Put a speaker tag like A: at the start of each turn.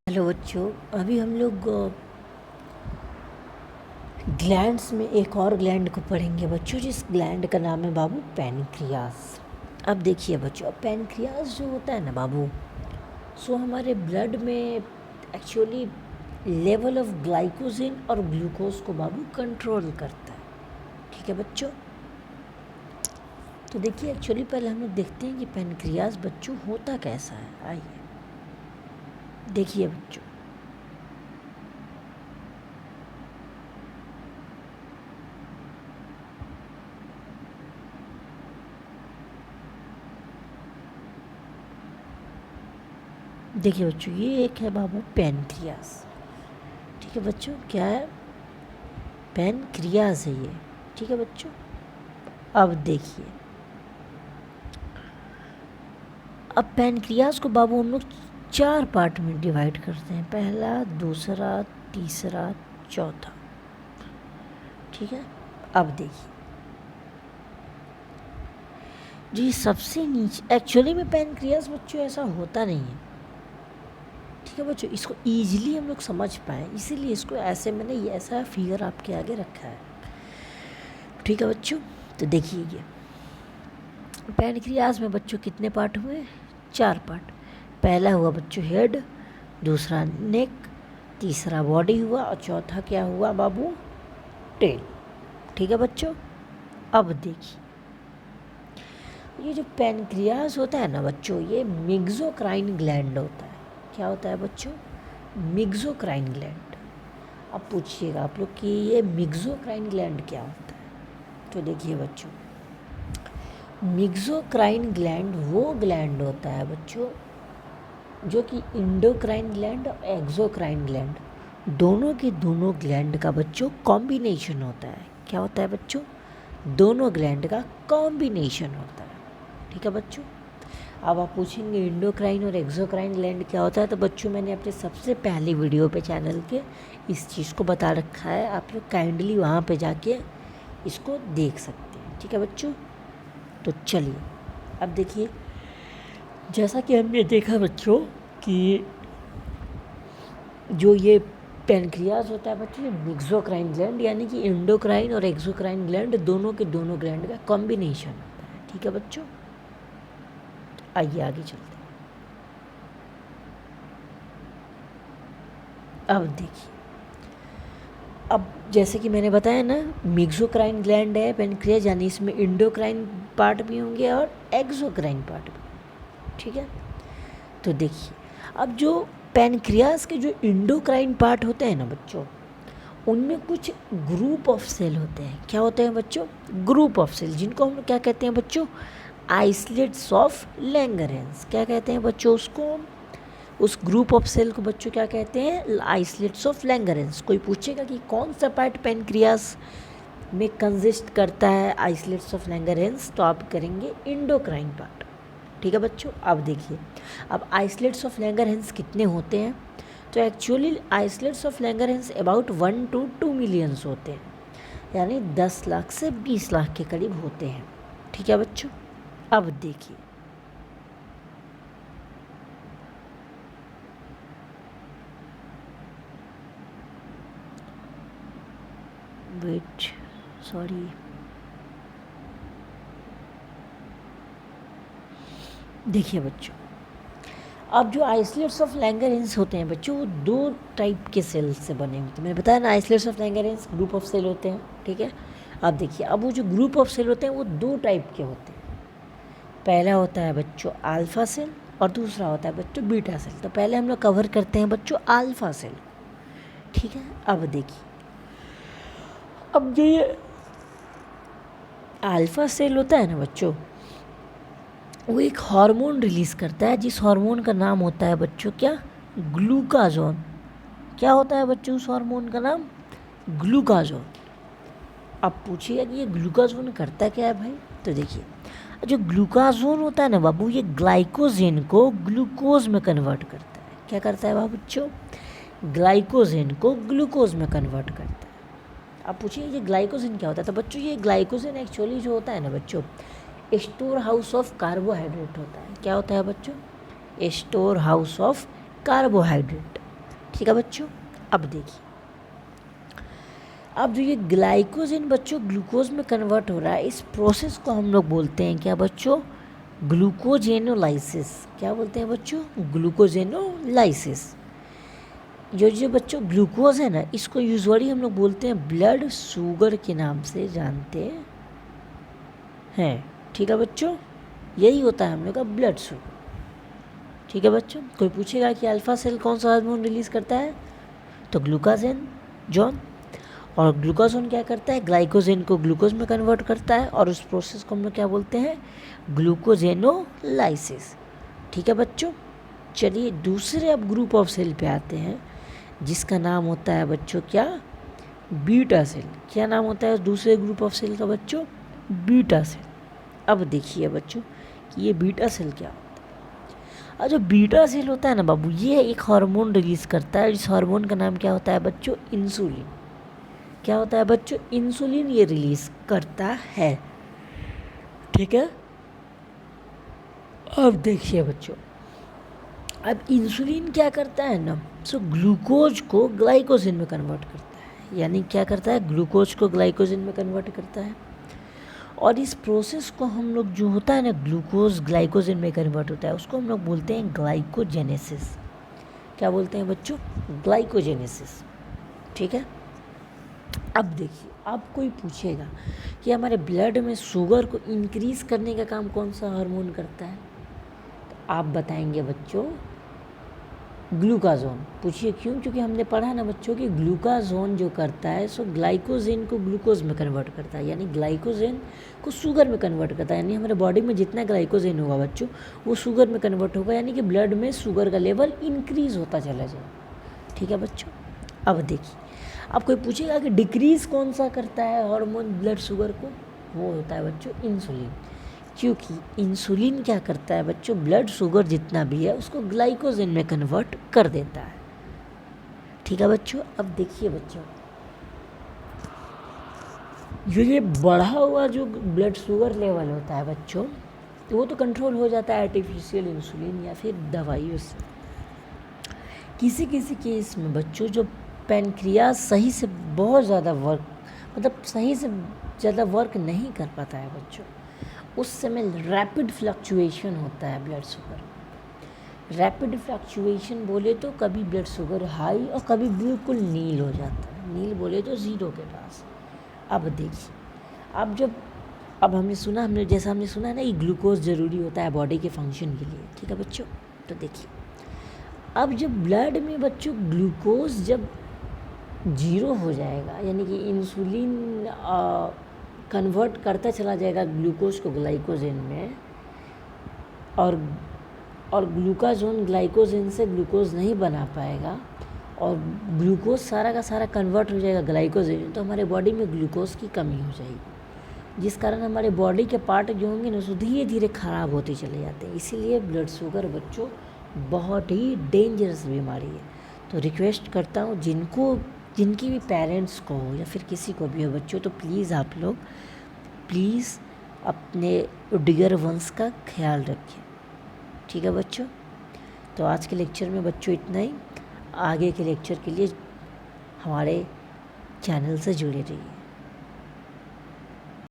A: Hello बच्चों, अभी हम लोग ग्लैंड्स में एक और ग्लैंड को पढ़ेंगे बच्चों, जिस ग्लैंड का नाम है बाबू पैनक्रियास। अब देखिए बच्चों, पैनक्रियास जो होता है ना बाबू, सो हमारे ब्लड में एक्चुअली लेवल ऑफ ग्लाइकोजन और ग्लूकोज को बाबू कंट्रोल करता है। ठीक है बच्चों, तो देखिए एक्चुअली पहले हम लोग देखते हैं कि पैनक्रियास बच्चों होता कैसा है। आइए देखिए बच्चों, देखिए बच्चों, ये एक है बाबू पैनक्रियास। ठीक है बच्चों, क्या है? पैनक्रियास है ये। ठीक है बच्चों, अब देखिए, अब पैनक्रियास को बाबू हम लोग 4 पार्ट में डिवाइड करते हैं, पहला, दूसरा, तीसरा, चौथा। ठीक है, अब देखिए जी, सबसे नीचे एक्चुअली में पैनक्रियास बच्चों ऐसा होता नहीं है। ठीक है बच्चों, इसको ईजिली हम लोग समझ पाएँ इसीलिए इसको ऐसे मैंने ये ऐसा फिगर आपके आगे रखा है। ठीक है बच्चों, तो देखिए ये पैनक्रियास में बच्चों कितने पार्ट हुए? 4 पार्ट। पहला हुआ बच्चों हेड, दूसरा नेक, तीसरा बॉडी हुआ और चौथा क्या हुआ बाबू? टेल। ठीक है बच्चों, अब देखिए, ये जो पैनक्रियास होता है ना बच्चों, ये मिक्सोक्राइन ग्लैंड होता है। क्या होता है बच्चों? मिक्सोक्राइन ग्लैंड। अब पूछिएगा आप लोग कि ये मिक्सोक्राइन ग्लैंड क्या होता है, तो देखिए बच्चों, मिक्सोक्राइन ग्लैंड वो ग्लैंड होता है बच्चों जो कि इंडोक्राइन ग्लैंड और एक्सोक्राइन ग्लैंड दोनों के दोनों ग्लैंड का बच्चों कॉम्बिनेशन होता है। क्या होता है बच्चों? दोनों ग्लैंड का कॉम्बिनेशन होता है। ठीक है बच्चों, अब आप पूछेंगे इंडोक्राइन और एक्सोक्राइन ग्लैंड क्या होता है, तो बच्चों मैंने अपने सबसे पहली वीडियो पे चैनल के इस चीज़ को बता रखा है, आप लोग काइंडली वहाँ पे जाके इसको देख सकते हैं। ठीक है बच्चों, तो चलिए अब देखिए, जैसा कि हमने देखा बच्चों कि जो ये पैनक्रियास होता है बच्चों, ये मिक्सोक्राइन ग्लैंड यानी कि इंडोक्राइन और एक्सोक्राइन ग्लैंड दोनों के दोनों ग्लैंड का कॉम्बिनेशन होता है। ठीक है बच्चों, आइए आगे चलते हैं। अब देखिए, अब जैसे कि मैंने बताया ना, मिक्सोक्राइन ग्लैंड है पैनक्रियास, यानी इसमें इंडोक्राइन पार्ट भी होंगे और एक्सोक्राइन पार्ट भी। ठीक है, तो देखिए, अब जो पैनक्रियास के जो इंडोक्राइन पार्ट होते हैं ना बच्चों, उनमें कुछ ग्रुप ऑफ सेल होते हैं। क्या होते हैं बच्चों? ग्रुप ऑफ सेल, जिनको हम लोग क्या कहते हैं बच्चों? Islets of Langerhans. क्या कहते हैं बच्चों उसको? उस ग्रुप ऑफ सेल को बच्चों क्या कहते हैं? Islets of Langerhans. कोई पूछेगा कि कौन सा पार्ट पैनक्रियास में कंसिस्ट करता है आइसलेट्स ऑफ लैंगरहैंस, तो आप करेंगे इंडोक्राइन पार्ट। ठीक है बच्चों, अब देखिए, अब आइसलेट्स ऑफ लैंगरहैंस कितने होते हैं, तो actually islets of Langerhans about 1 to 2 millions होते हैं, यानी 10 लाख से 20 लाख के करीब होते हैं। ठीक है बच्चों, अब देखिए, वेट, सॉरी, देखिए बच्चों, अब जो आइसलेट्स ऑफ लैंगरहैंस होते हैं बच्चों, वो 2 टाइप के सेल से बने होते हैं। मैंने बताया ना, islets of Langerhans group of cell होते हैं। ठीक है, अब देखिए, अब वो जो ग्रुप ऑफ सेल होते हैं वो 2 टाइप के होते हैं। पहला होता है बच्चों अल्फा सेल और दूसरा होता है बच्चों बीटा सेल। तो पहले हम लोग कवर करते हैं बच्चों अल्फा सेल। ठीक है, अब देखिए, अब जो ये अल्फा सेल होता है ना बच्चों, वो एक हार्मोन रिलीज़ करता है, जिस हार्मोन का नाम होता है बच्चों क्या? ग्लूकाजोन। क्या होता है बच्चों उस हार्मोन का नाम? ग्लूकाजोन। अब पूछिएगा कि ये ग्लूकाजोन करता क्या है भाई, तो देखिए, जो ग्लूकाजोन होता है ना बाबू, ये ग्लाइकोजेन को ग्लूकोज में कन्वर्ट करता है। क्या करता है बाबू बच्चों? ग्लाइकोजेन को ग्लूकोज में कन्वर्ट करता है। अब पूछिए ये ग्लाइकोजेन क्या होता है, तो बच्चों ये ग्लाइकोजेन एक्चुअली जो होता है ना बच्चों, स्टोर हाउस ऑफ कार्बोहाइड्रेट होता है। क्या होता है बच्चों? Store house of carbohydrate. ठीक है बच्चों। अब देखिए, अब जो ये ग्लाइकोजन बच्चों ग्लूकोज में कन्वर्ट हो रहा है, इस प्रोसेस को हम लोग बोलते हैं क्या बच्चों? ग्लूकोजेनोलाइसिस। क्या बोलते हैं बच्चों? ग्लूकोजेनोलाइसिस। जो जो बच्चों ग्लूकोज है ना, इसको यूजुअली हम लोग बोलते हैं ब्लड शुगर के नाम से जानते हैं। ठीक है बच्चों, यही होता है हम लोग का ब्लड शुगर। ठीक है बच्चों, कोई पूछेगा कि अल्फा सेल कौन सा हार्मोन रिलीज़ करता है, तो ग्लूकाजेन जॉन। और ग्लूकाजोन क्या करता है? ग्लाइकोजेन को ग्लूकोज में कन्वर्ट करता है, और उस प्रोसेस को हम लोग क्या बोलते हैं? ग्लूकोजेनोलाइसिस। ठीक है बच्चों, चलिए दूसरे अब ग्रुप ऑफ सेल पे आते हैं, जिसका नाम होता है बच्चों क्या? Beta cell. क्या नाम होता है दूसरे ग्रुप ऑफ सेल का बच्चों? Beta cell. अब देखिए बच्चों कि ये बीटा सेल क्या होता है। और जो बीटा सेल होता है ना बाबू, ये एक हार्मोन रिलीज़ करता है, इस हार्मोन का नाम क्या होता है बच्चों? इंसुलिन। क्या होता है बच्चों? इंसुलिन ये रिलीज करता है। ठीक है, अब देखिए बच्चों, अब इंसुलिन क्या करता है ना, सो ग्लूकोज को ग्लाइकोजन में कन्वर्ट करता है। यानी क्या करता है? ग्लूकोज को ग्लाइकोजन में कन्वर्ट करता है। और इस प्रोसेस को हम लोग जो होता है ना, ग्लूकोज ग्लाइकोजन में कन्वर्ट होता है, उसको हम लोग बोलते हैं ग्लाइकोजेनेसिस। क्या बोलते हैं बच्चों? ग्लाइकोजेनेसिस। ठीक है, अब देखिए, अब कोई पूछेगा कि हमारे ब्लड में शुगर को इंक्रीज़ करने का काम कौन सा हार्मोन करता है, तो आप बताएंगे बच्चों ग्लूकाजोन। पूछिए क्यों? क्योंकि हमने पढ़ा ना बच्चों कि ग्लूकाजोन जो करता है सो ग्लाइकोजेन को ग्लूकोज में कन्वर्ट करता है, यानी ग्लाइकोजेन को शुगर में कन्वर्ट करता है। यानी हमारे बॉडी में जितना ग्लाइकोजेन होगा बच्चों, वो शुगर में कन्वर्ट होगा, यानी कि ब्लड में शुगर का लेवल इंक्रीज़ होता चला जाएगा। ठीक है बच्चों, अब देखिए, अब कोई पूछेगा कि डिक्रीज़ कौन सा करता है हार्मोन ब्लड शुगर को, वो होता है बच्चों इंसुलिन। क्योंकि इंसुलिन क्या करता है बच्चों? ब्लड शुगर जितना भी है उसको ग्लाइकोजन में कन्वर्ट कर देता है। ठीक है बच्चों, अब देखिए बच्चों, ये बढ़ा हुआ जो ब्लड शुगर लेवल होता है बच्चों, तो वो तो कंट्रोल हो जाता है आर्टिफिशियल इंसुलिन या फिर दवाइयों से। किसी किसी केस में बच्चों जो पैनक्रियाज सही से बहुत ज़्यादा वर्क, मतलब सही से ज़्यादा वर्क नहीं कर पाता है बच्चों, उस समय रैपिड फ्लक्चुएशन होता है ब्लड शुगर। रैपिड फ्लक्चुएशन बोले तो कभी ब्लड शुगर हाई और कभी बिल्कुल नील हो जाता है। नील बोले तो ज़ीरो के पास। अब देखिए, अब हमने सुना ना, ये ग्लूकोज ज़रूरी होता है बॉडी के फंक्शन के लिए। ठीक है बच्चों, तो देखिए, अब जब ब्लड में बच्चों ग्लूकोज जब जीरो हो जाएगा, यानी कि इंसुलिन कन्वर्ट करता चला जाएगा ग्लूकोज को ग्लाइकोजन में, और ग्लूकाजोन ग्लाइकोजन से ग्लूकोज नहीं बना पाएगा, और ग्लूकोज सारा का सारा कन्वर्ट हो जाएगा ग्लाइकोजन, तो हमारे बॉडी में ग्लूकोज की कमी हो जाएगी, जिस कारण हमारे बॉडी के पार्ट जो होंगे ना, धीरे धीरे ख़राब होते चले जाते हैं। इसीलिए ब्लड शुगर बच्चों बहुत ही डेंजरस बीमारी है। तो रिक्वेस्ट करता हूँ, जिनकी भी पेरेंट्स को या फिर किसी को भी हो बच्चों, तो प्लीज़ आप लोग अपने डियर वंस का ख्याल रखें। ठीक है बच्चों, तो आज के लेक्चर में बच्चों इतना ही। आगे के लेक्चर के लिए हमारे चैनल से जुड़े रहिए।